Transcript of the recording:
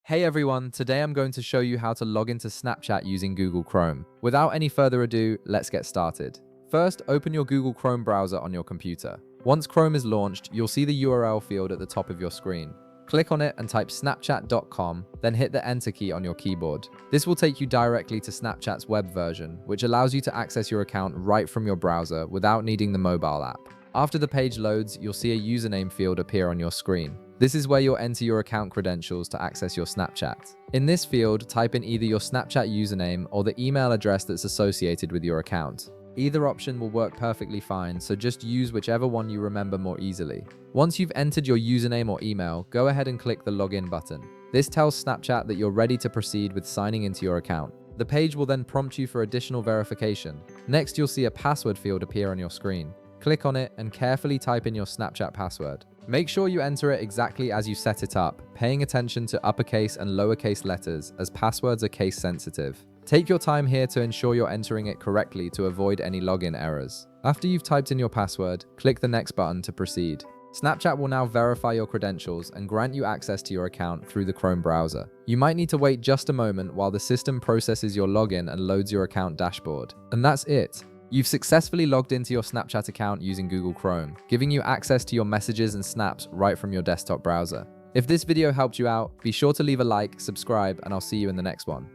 Hey everyone, today I'm going to show you how to log into Snapchat using Google Chrome. Without any further ado, let's get started. First, open your Google Chrome browser on your computer. Once Chrome is launched, you'll see the URL field at the top of your screen. Click on it and type snapchat.com, then hit the enter key on your keyboard. This will take you directly to Snapchat's web version, which allows you to access your account right from your browser without needing the mobile app. After the page loads, you'll see a username field appear on your screen. This is where you'll enter your account credentials to access your Snapchat. In this field, type in either your Snapchat username or the email address that's associated with your account. Either option will work perfectly fine, so just use whichever one you remember more easily. Once you've entered your username or email, go ahead and click the login button. This tells Snapchat that you're ready to proceed with signing into your account. The page will then prompt you for additional verification. Next, you'll see a password field appear on your screen. Click on it and carefully type in your Snapchat password. Make sure you enter it exactly as you set it up, paying attention to uppercase and lowercase letters as passwords are case sensitive. Take your time here to ensure you're entering it correctly to avoid any login errors. After you've typed in your password, click the next button to proceed. Snapchat will now verify your credentials and grant you access to your account through the Chrome browser. You might need to wait just a moment while the system processes your login and loads your account dashboard. And that's it. You've successfully logged into your Snapchat account using Google Chrome, giving you access to your messages and snaps right from your desktop browser. If this video helped you out, be sure to leave a like, subscribe, and I'll see you in the next one.